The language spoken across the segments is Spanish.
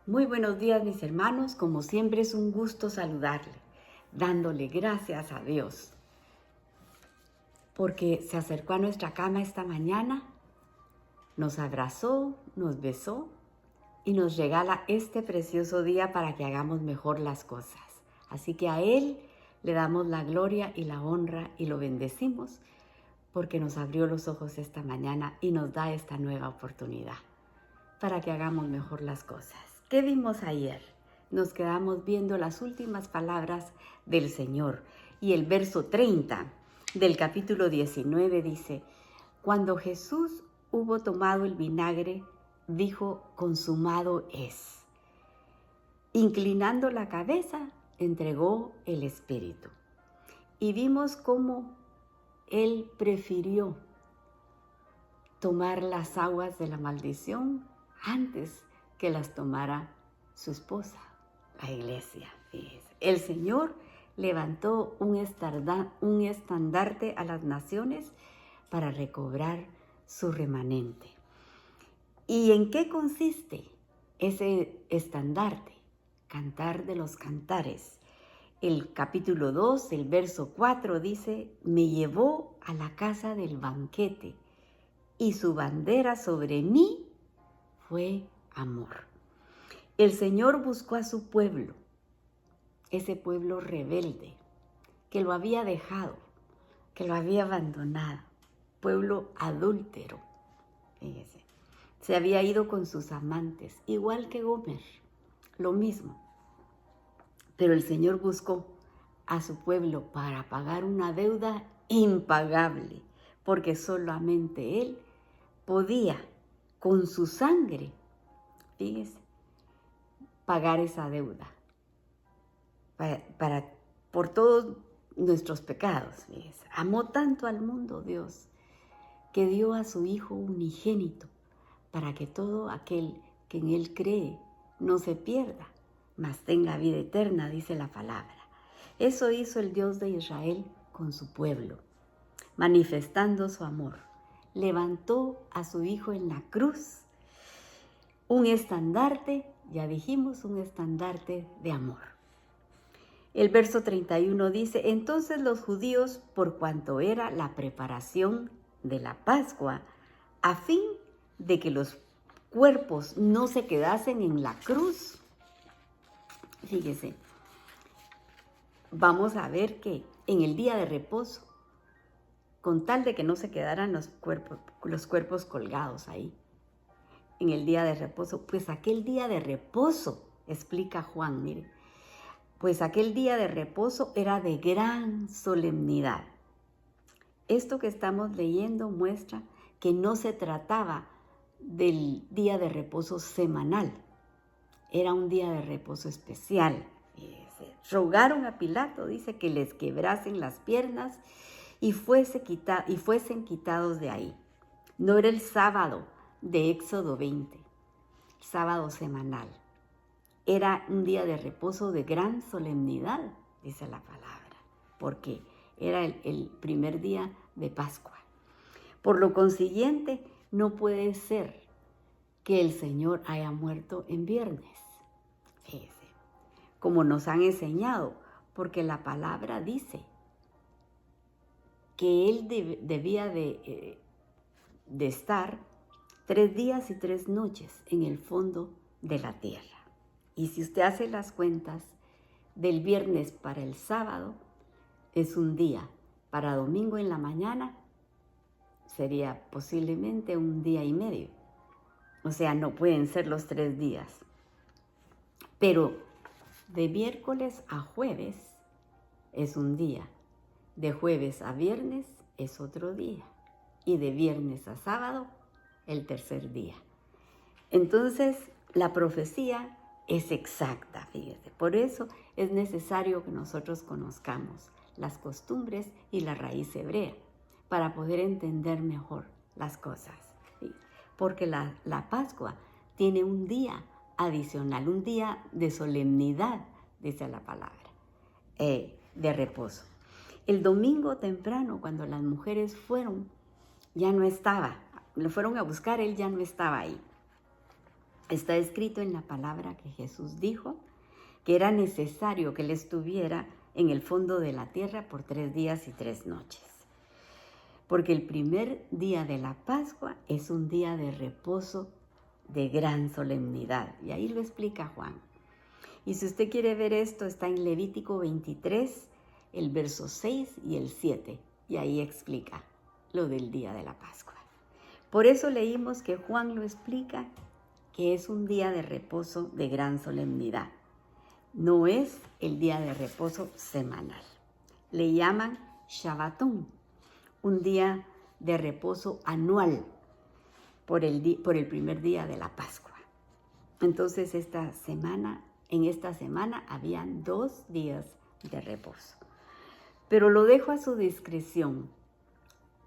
Muy buenos días, mis hermanos. Como siempre es un gusto saludarle, dándole gracias a Dios, porque se acercó a nuestra cama esta mañana, nos abrazó, nos besó y nos regala este precioso día para que hagamos mejor las cosas. Así que a Él le damos la gloria y la honra y lo bendecimos porque nos abrió los ojos esta mañana y nos da esta nueva oportunidad para que hagamos mejor las cosas. ¿Qué vimos ayer? Nos quedamos viendo las últimas palabras del Señor y el verso 30 del capítulo 19 dice: Cuando Jesús hubo tomado el vinagre, dijo: consumado es. Inclinando la cabeza, entregó el Espíritu. Y vimos cómo Él prefirió tomar las aguas de la maldición antes que las tomara su esposa, la iglesia. Fíjese. El Señor levantó un estandarte a las naciones para recobrar su remanente. ¿Y en qué consiste ese estandarte? Cantar de los cantares. El capítulo 2, el verso 4 dice: me llevó a la casa del banquete y su bandera sobre mí fue amor. El Señor buscó a su pueblo, ese pueblo rebelde, que lo había dejado, que lo había abandonado, pueblo adúltero. Fíjese, se había ido con sus amantes, igual que Gomer, lo mismo. Pero el Señor buscó a su pueblo para pagar una deuda impagable, porque solamente Él podía, con su sangre, fíjese, pagar esa deuda por todos nuestros pecados. Fíjese. Amó tanto al mundo Dios que dio a su Hijo unigénito para que todo aquel que en Él cree no se pierda, mas tenga vida eterna, dice la palabra. Eso hizo el Dios de Israel con su pueblo, manifestando su amor. Levantó a su Hijo en la cruz, un estandarte, ya dijimos, un estandarte de amor. El verso 31 dice: entonces los judíos, por cuanto era la preparación de la Pascua, a fin de que los cuerpos no se quedasen en la cruz. Fíjese, vamos a ver que en el día de reposo, con tal de que no se quedaran los cuerpos colgados ahí, en el día de reposo, pues aquel día de reposo, explica Juan, mire, pues aquel día de reposo era de gran solemnidad. Esto que estamos leyendo muestra que no se trataba del día de reposo semanal, era un día de reposo especial. Rogaron a Pilato, dice, que les quebrasen las piernas y fuesen quitados de ahí. No era el sábado de Éxodo 20, sábado semanal. Era un día de reposo de gran solemnidad, dice la palabra, porque era el primer día de Pascua. Por lo consiguiente, no puede ser que el Señor haya muerto en viernes, fíjese, como nos han enseñado, porque la palabra dice que Él debía de estar 3 días y 3 noches en el fondo de la tierra. Y si usted hace las cuentas, del viernes para el sábado es un día, para domingo en la mañana sería posiblemente un día y medio. O sea, no pueden ser los 3 días. Pero de miércoles a jueves es un día, de jueves a viernes es otro día y de viernes a sábado el tercer día. Entonces, la profecía es exacta, fíjese. Por eso es necesario que nosotros conozcamos las costumbres y la raíz hebrea para poder entender mejor las cosas. ¿Sí? Porque la Pascua tiene un día adicional, un día de solemnidad, dice la palabra, de reposo. El domingo temprano, cuando las mujeres fueron, ya no estaba, lo fueron a buscar, él ya no estaba ahí. Está escrito en la palabra que Jesús dijo que era necesario que Él estuviera en el fondo de la tierra por 3 días y 3 noches. Porque el primer día de la Pascua es un día de reposo de gran solemnidad. Y ahí lo explica Juan. Y si usted quiere ver esto, está en Levítico 23, el verso 6 y el 7. Y ahí explica lo del día de la Pascua. Por eso leímos que Juan lo explica, que es un día de reposo de gran solemnidad. No es el día de reposo semanal. Le llaman Shabbatón, un día de reposo anual por el primer día de la Pascua. Entonces en esta semana habían 2 días de reposo. Pero lo dejo a su discreción.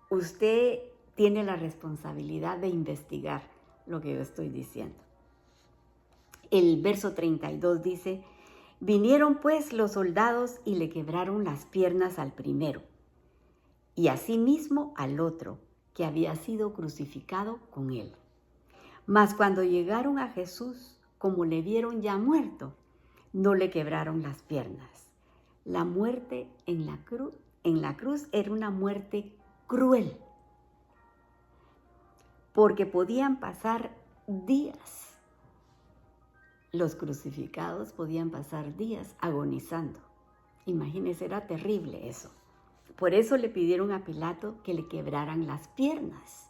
Usted tiene la responsabilidad de investigar lo que yo estoy diciendo. El verso 32 dice: vinieron pues los soldados y le quebraron las piernas al primero, y asimismo al otro, que había sido crucificado con él. Mas cuando llegaron a Jesús, como le vieron ya muerto, no le quebraron las piernas. La muerte en la cruz era una muerte cruel, porque podían pasar días. Los crucificados podían pasar días agonizando. Imagínense, era terrible eso. Por eso le pidieron a Pilato que le quebraran las piernas,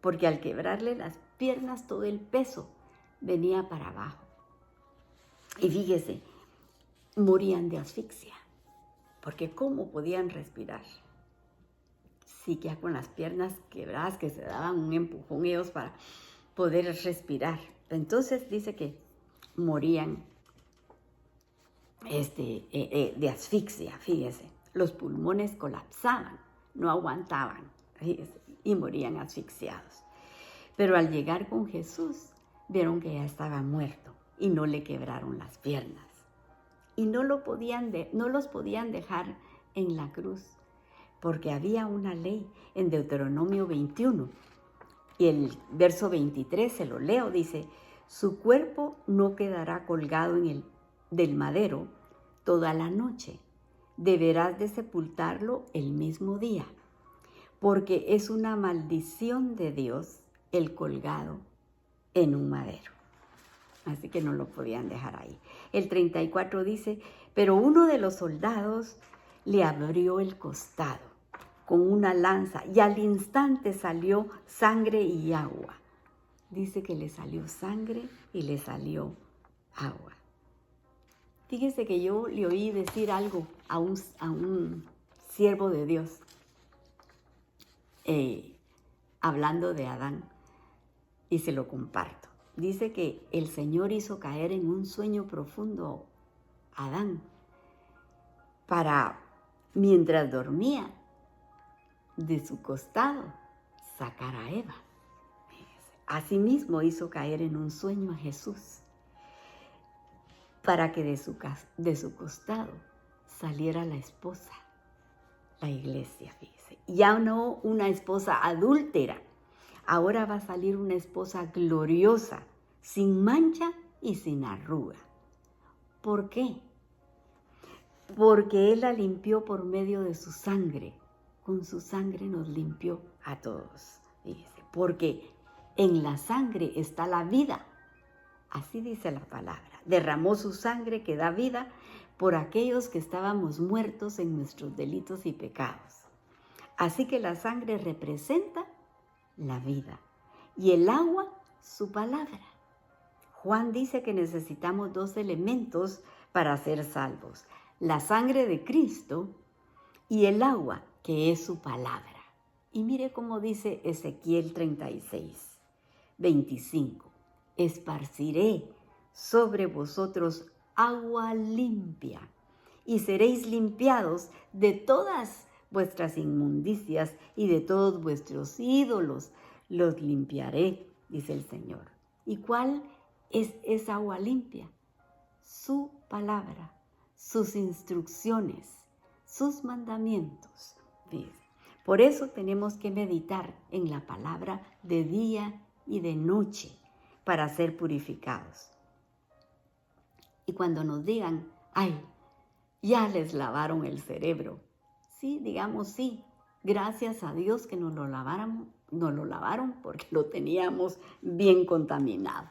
porque al quebrarle las piernas todo el peso venía para abajo. Y fíjese, morían de asfixia, porque ¿cómo podían respirar? Sí, que ya con las piernas quebradas, que se daban un empujón ellos para poder respirar. Entonces dice que morían de asfixia, fíjese. Los pulmones colapsaban, no aguantaban, fíjese, y morían asfixiados. Pero al llegar con Jesús, vieron que ya estaba muerto y no le quebraron las piernas. Y no los podían dejar en la cruz, porque había una ley en Deuteronomio 21. Y el verso 23, se lo leo, dice: su cuerpo no quedará colgado del madero toda la noche. Deberás de sepultarlo el mismo día, porque es una maldición de Dios el colgado en un madero. Así que no lo podían dejar ahí. El 34 dice: pero uno de los soldados le abrió el costado con una lanza y al instante salió sangre y agua. Dice que le salió sangre y le salió agua. Fíjese que yo le oí decir algo a un siervo de Dios, hablando de Adán, y se lo comparto. Dice que el Señor hizo caer en un sueño profundo a Adán para, mientras dormía, de su costado sacar a Eva. Asimismo hizo caer en un sueño a Jesús para que de su costado saliera la esposa, la iglesia, fíjese. Ya no una esposa adúltera, ahora va a salir una esposa gloriosa, sin mancha y sin arruga. ¿Por qué? Porque Él la limpió por medio de su sangre. Con su sangre nos limpió a todos. Fíjese, porque en la sangre está la vida. Así dice la palabra. Derramó su sangre que da vida por aquellos que estábamos muertos en nuestros delitos y pecados. Así que la sangre representa la vida y el agua su palabra. Juan dice que necesitamos 2 elementos para ser salvos: la sangre de Cristo y el agua, que es su palabra. Y mire cómo dice Ezequiel 36, 25. Esparciré sobre vosotros agua limpia y seréis limpiados de todas vuestras inmundicias y de todos vuestros ídolos. Los limpiaré, dice el Señor. ¿Y cuál es esa agua limpia? Su palabra, sus instrucciones, sus mandamientos. Por eso tenemos que meditar en la palabra de día y de noche, para ser purificados. Y cuando nos digan, ay, ya les lavaron el cerebro. Sí, digamos sí, gracias a Dios que nos lo lavaron porque lo teníamos bien contaminado.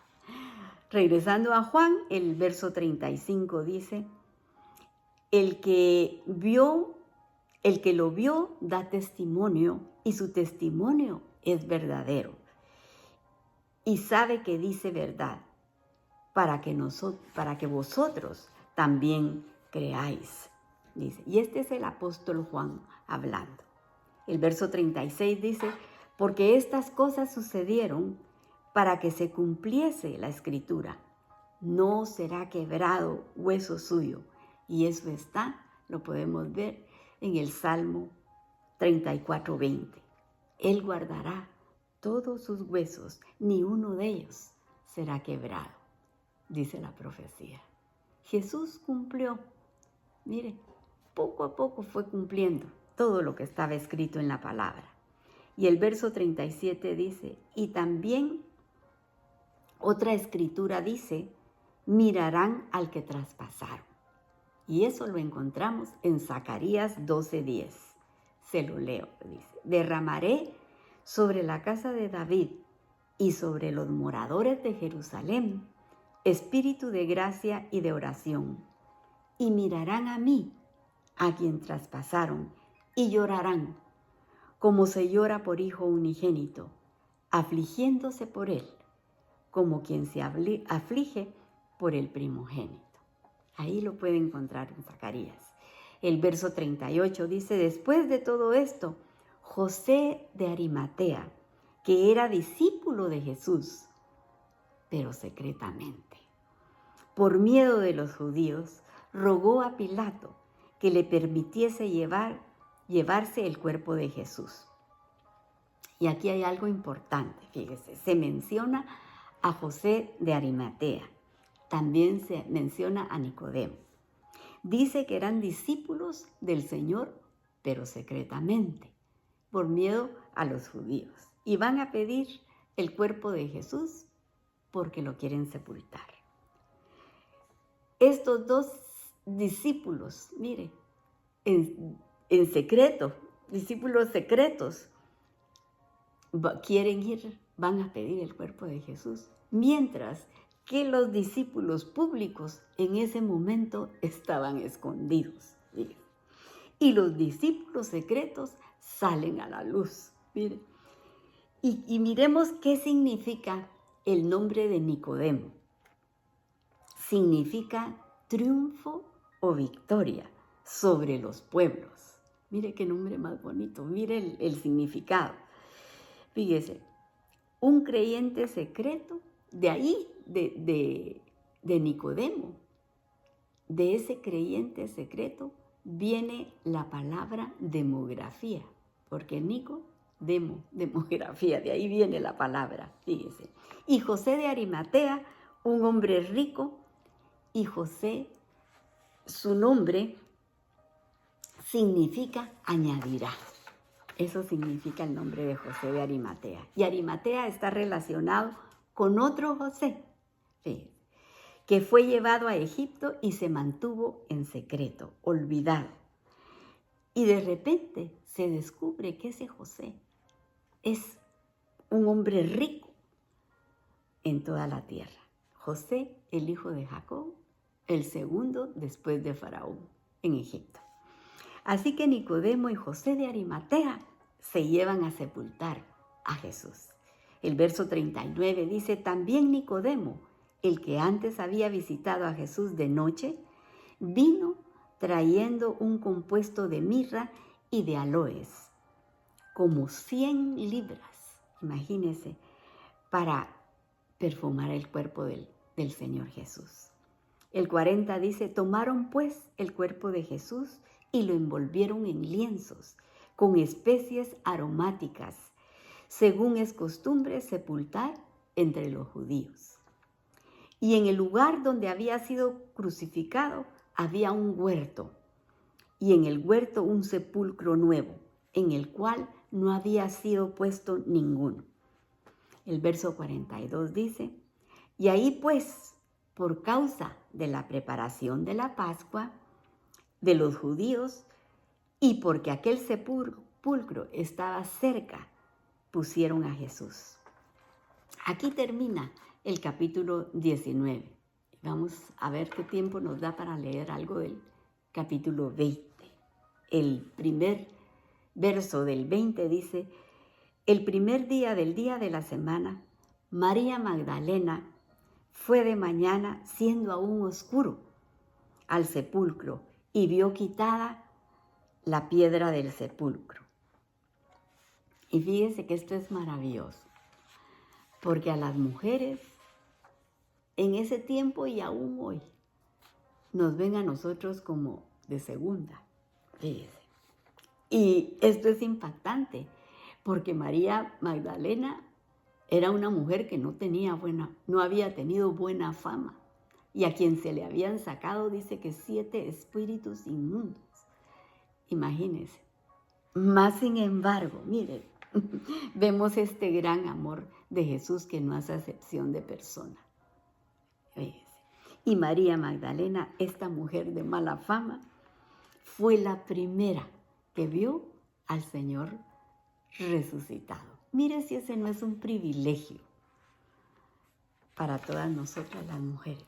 Regresando a Juan, el verso 35 dice, el que lo vio da testimonio y su testimonio es verdadero. Y sabe que dice verdad para que vosotros también creáis. Dice, y este es el apóstol Juan hablando. El verso 36 dice, porque estas cosas sucedieron para que se cumpliese la escritura. No será quebrado hueso suyo. Y eso lo podemos ver en el Salmo 34:20. Él guardará todos sus huesos, ni uno de ellos será quebrado, dice la profecía. Jesús cumplió, mire, poco a poco fue cumpliendo todo lo que estaba escrito en la palabra. Y el verso 37 dice, y también otra escritura dice, mirarán al que traspasaron. Y eso lo encontramos en Zacarías 12:10. Se lo leo, dice, derramaré sobre la casa de David y sobre los moradores de Jerusalén espíritu de gracia y de oración. Y mirarán a mí, a quien traspasaron, y llorarán, como se llora por hijo unigénito, afligiéndose por él, como quien se aflige por el primogénito. Ahí lo puede encontrar en Zacarías. El verso 38 dice, después de todo esto, José de Arimatea, que era discípulo de Jesús, pero secretamente, por miedo de los judíos, rogó a Pilato que le permitiese llevarse el cuerpo de Jesús. Y aquí hay algo importante, fíjese, se menciona a José de Arimatea, también se menciona a Nicodemo. Dice que eran discípulos del Señor, pero secretamente, por miedo a los judíos. Y van a pedir el cuerpo de Jesús porque lo quieren sepultar. Estos dos discípulos, mire, en secreto, discípulos secretos, van a pedir el cuerpo de Jesús, mientras que los discípulos públicos en ese momento estaban escondidos. Mire. Y los discípulos secretos salen a la luz. Mire. Y miremos qué significa el nombre de Nicodemo. Significa triunfo o victoria sobre los pueblos. Mire qué nombre más bonito, mire el significado. Fíjese, un creyente secreto, de ahí, de Nicodemo, de ese creyente secreto, viene la palabra demografía, porque demografía, de ahí viene la palabra, fíjese. Y José de Arimatea, un hombre rico, y José, su nombre significa añadirá. Eso significa el nombre de José de Arimatea. Y Arimatea está relacionado con otro José, fíjese, que fue llevado a Egipto y se mantuvo en secreto, olvidado. Y de repente se descubre que ese José es un hombre rico en toda la tierra. José, el hijo de Jacob, el segundo después de Faraón en Egipto. Así que Nicodemo y José de Arimatea se llevan a sepultar a Jesús. El verso 39 dice, también Nicodemo, el que antes había visitado a Jesús de noche, vino trayendo un compuesto de mirra y de aloes, como 100 libras, imagínense, para perfumar el cuerpo del Señor Jesús. El 40 dice, tomaron pues el cuerpo de Jesús y lo envolvieron en lienzos, con especies aromáticas, según es costumbre sepultar entre los judíos. Y en el lugar donde había sido crucificado había un huerto, y en el huerto un sepulcro nuevo, en el cual no había sido puesto ninguno. El verso 42 dice, Y ahí pues, por causa de la preparación de la Pascua de los judíos y porque aquel sepulcro estaba cerca, pusieron a Jesús. Aquí termina el capítulo 19. Vamos a ver qué tiempo nos da para leer algo del capítulo 20. El primer verso del 20 dice: el primer día del día de la semana, María Magdalena fue de mañana, siendo aún oscuro, al sepulcro y vio quitada la piedra del sepulcro. Y fíjense que esto es maravilloso, porque a las mujeres en ese tiempo y aún hoy nos ven a nosotros como de segunda, fíjense. Y esto es impactante, porque María Magdalena era una mujer que no había tenido buena fama, y a quien se le habían sacado, dice que 7 espíritus inmundos. Imagínense. Más sin embargo, miren, vemos este gran amor de Jesús que no hace acepción de persona. Y María Magdalena, esta mujer de mala fama, fue la primera que vio al Señor resucitado. Mire si ese no es un privilegio para todas nosotras las mujeres,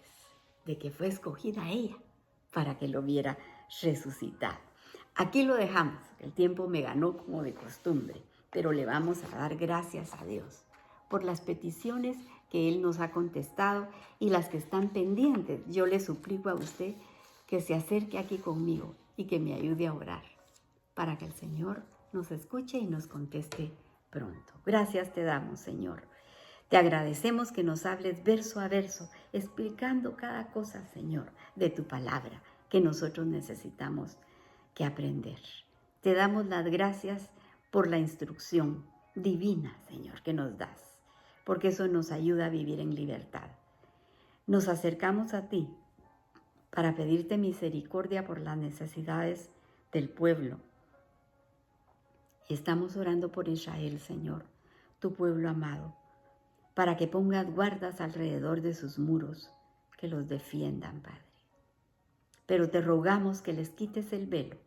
de que fue escogida ella para que lo viera resucitado. Aquí lo dejamos, el tiempo me ganó como de costumbre, pero le vamos a dar gracias a Dios por las peticiones que Él nos ha contestado y las que están pendientes. Yo le suplico a usted que se acerque aquí conmigo y que me ayude a orar para que el Señor nos escuche y nos conteste pronto. Gracias te damos, Señor. Te agradecemos que nos hables verso a verso, explicando cada cosa, Señor, de tu palabra que nosotros necesitamos que aprender. Te damos las gracias por la instrucción divina, Señor, que nos das, porque eso nos ayuda a vivir en libertad. Nos acercamos a ti para pedirte misericordia por las necesidades del pueblo. Y estamos orando por Israel, Señor, tu pueblo amado, para que pongas guardas alrededor de sus muros, que los defiendan, Padre. Pero te rogamos que les quites el velo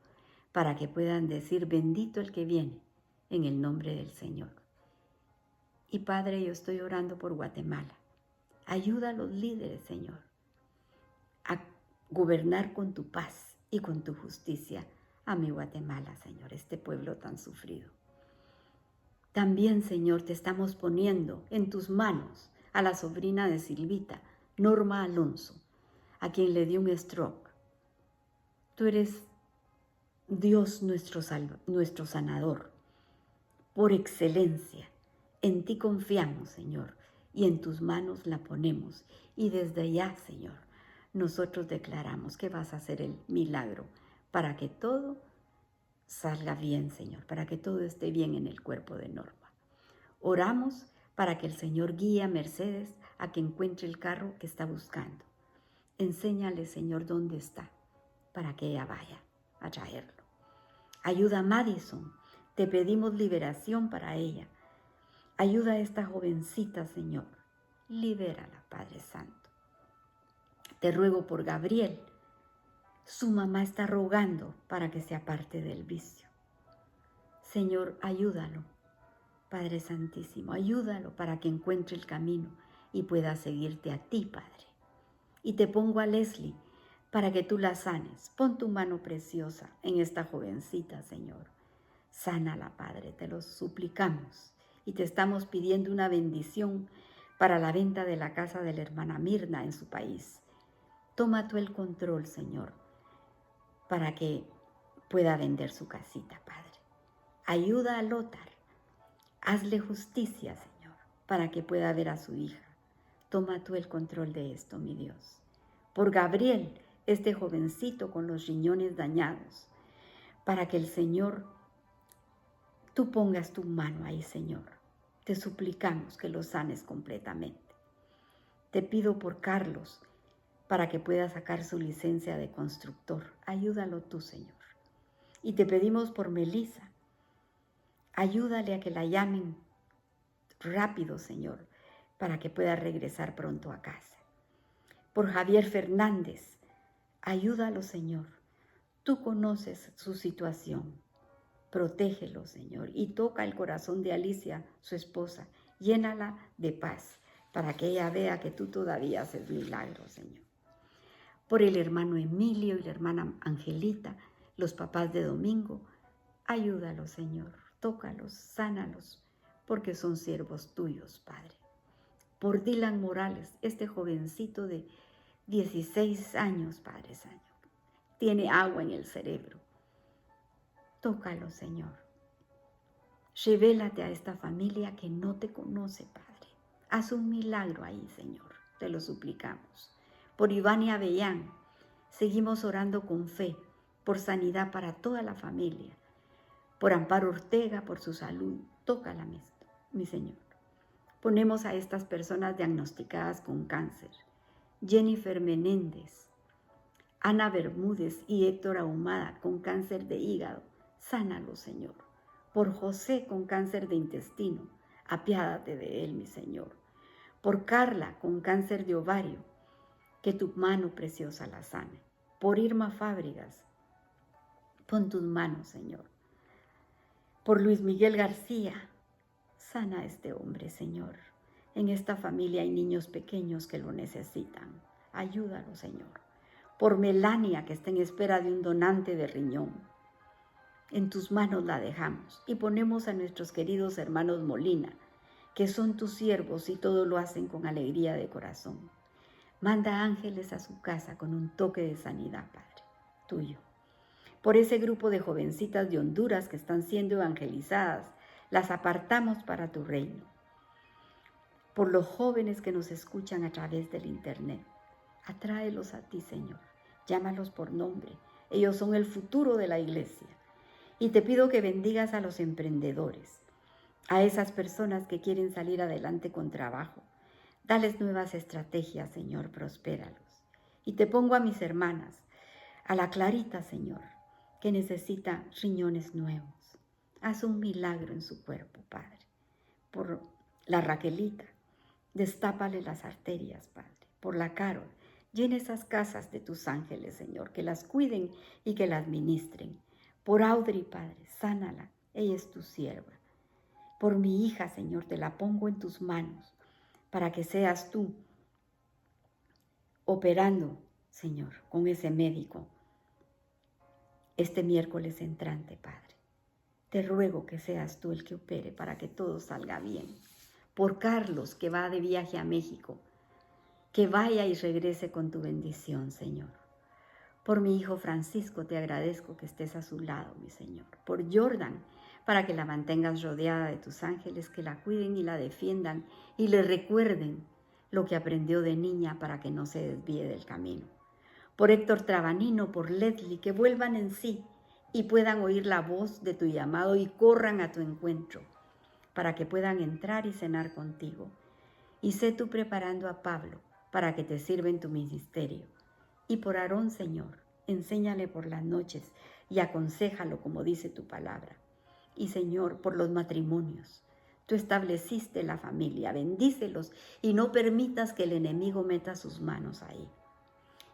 para que puedan decir: bendito el que viene en el nombre del Señor. Y Padre, yo estoy orando por Guatemala. Ayuda a los líderes, Señor, a gobernar con tu paz y con tu justicia a mi Guatemala, Señor, este pueblo tan sufrido. También, Señor, te estamos poniendo en tus manos a la sobrina de Silvita, Norma Alonso, a quien le dio un stroke. Tú eres Dios nuestro sanador, por excelencia. En ti confiamos, Señor, y en tus manos la ponemos. Y desde ya, Señor, nosotros declaramos que vas a hacer el milagro para que todo salga bien, Señor, para que todo esté bien en el cuerpo de Norma. Oramos para que el Señor guíe a Mercedes a que encuentre el carro que está buscando. Enséñale, Señor, dónde está, para que ella vaya a traerlo. Ayuda a Madison, te pedimos liberación para ella. Ayuda a esta jovencita, Señor. Libérala, Padre Santo. Te ruego por Gabriel. Su mamá está rogando para que se aparte del vicio. Señor, ayúdalo, Padre Santísimo. Ayúdalo para que encuentre el camino y pueda seguirte a ti, Padre. Y te pongo a Leslie para que tú la sanes. Pon tu mano preciosa en esta jovencita, Señor. Sánala, Padre, te lo suplicamos. Y te estamos pidiendo una bendición para la venta de la casa de la hermana Mirna en su país. Toma tú el control, Señor, para que pueda vender su casita, Padre. Ayuda a Lothar. Hazle justicia, Señor, para que pueda ver a su hija. Toma tú el control de esto, mi Dios. Por Gabriel, este jovencito con los riñones dañados, para que el Señor, tú pongas tu mano ahí, Señor. Te suplicamos que lo sanes completamente. Te pido por Carlos, para que pueda sacar su licencia de constructor. Ayúdalo tú, Señor. Y te pedimos por Melissa. Ayúdale a que la llamen rápido, Señor, para que pueda regresar pronto a casa. Por Javier Fernández, ayúdalo, Señor. Tú conoces su situación. Protégelo, Señor, y toca el corazón de Alicia, su esposa. Llénala de paz para que ella vea que tú todavía haces milagros, Señor. Por el hermano Emilio y la hermana Angelita, los papás de Domingo, ayúdalos, Señor. Tócalos, sánalos, porque son siervos tuyos, Padre. Por Dylan Morales, este jovencito de 16 años, Padre Santo, tiene agua en el cerebro. Tócalo, Señor. Revélate a esta familia que no te conoce, Padre. Haz un milagro ahí, Señor. Te lo suplicamos. Por Iván y Avellán, seguimos orando con fe, por sanidad para toda la familia. Por Amparo Ortega, por su salud. Tócala, mi Señor. Ponemos a estas personas diagnosticadas con cáncer. Jennifer Menéndez, Ana Bermúdez y Héctor Ahumada con cáncer de hígado. Sánalo, Señor. Por José con cáncer de intestino. Apiádate de él, mi Señor. Por Carla con cáncer de ovario. Que tu mano preciosa la sane. Por Irma Fábregas, pon tus manos, Señor. Por Luis Miguel García, sana a este hombre, Señor. En esta familia hay niños pequeños que lo necesitan. Ayúdalo, Señor. Por Melania, que está en espera de un donante de riñón. En tus manos la dejamos y ponemos a nuestros queridos hermanos Molina, que son tus siervos y todo lo hacen con alegría de corazón. Manda ángeles a su casa con un toque de sanidad, Padre, tuyo. Por ese grupo de jovencitas de Honduras que están siendo evangelizadas, las apartamos para tu reino. Por los jóvenes que nos escuchan a través del internet, atráelos a ti, Señor. Llámalos por nombre. Ellos son el futuro de la iglesia. Y te pido que bendigas a los emprendedores, a esas personas que quieren salir adelante con trabajo. Dales nuevas estrategias, Señor, prospéralos. Y te pongo a mis hermanas, a la Clarita, Señor, que necesita riñones nuevos. Haz un milagro en su cuerpo, Padre. Por la Raquelita, destápale las arterias, Padre. Por la Carol, llena esas casas de tus ángeles, Señor, que las cuiden y que las ministren. Por Audrey, Padre, sánala, ella es tu sierva. Por mi hija, Señor, te la pongo en tus manos, para que seas tú operando, Señor, con ese médico este miércoles entrante, Padre. Te ruego que seas tú el que opere para que todo salga bien. Por Carlos, que va de viaje a México, que vaya y regrese con tu bendición, Señor. Por mi hijo Francisco, te agradezco que estés a su lado, mi Señor. Por Jordan, para que la mantengas rodeada de tus ángeles, que la cuiden y la defiendan y le recuerden lo que aprendió de niña para que no se desvíe del camino. Por Héctor Trabanino, por Leslie, que vuelvan en sí y puedan oír la voz de tu llamado y corran a tu encuentro, para que puedan entrar y cenar contigo. Y sé tú preparando a Pablo para que te sirva en tu ministerio. Y por Aarón, Señor, enséñale por las noches y aconséjalo como dice tu palabra. Y Señor, por los matrimonios, tú estableciste la familia, bendícelos y no permitas que el enemigo meta sus manos ahí.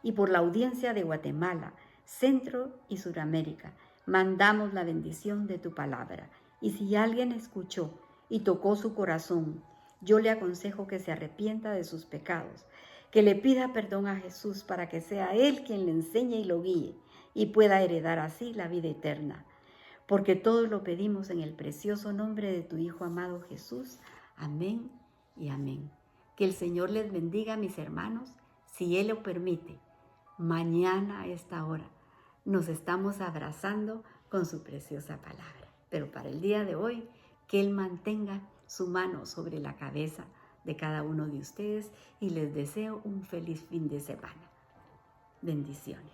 Y por la audiencia de Guatemala, Centro y Suramérica, mandamos la bendición de tu palabra. Y si alguien escuchó y tocó su corazón, yo le aconsejo que se arrepienta de sus pecados, que le pida perdón a Jesús para que sea Él quien le enseñe y lo guíe y pueda heredar así la vida eterna. Porque todo lo pedimos en el precioso nombre de tu Hijo amado Jesús. Amén y amén. Que el Señor les bendiga, mis hermanos, si Él lo permite. Mañana a esta hora nos estamos abrazando con su preciosa palabra. Pero para el día de hoy, que Él mantenga su mano sobre la cabeza de cada uno de ustedes y les deseo un feliz fin de semana. Bendiciones.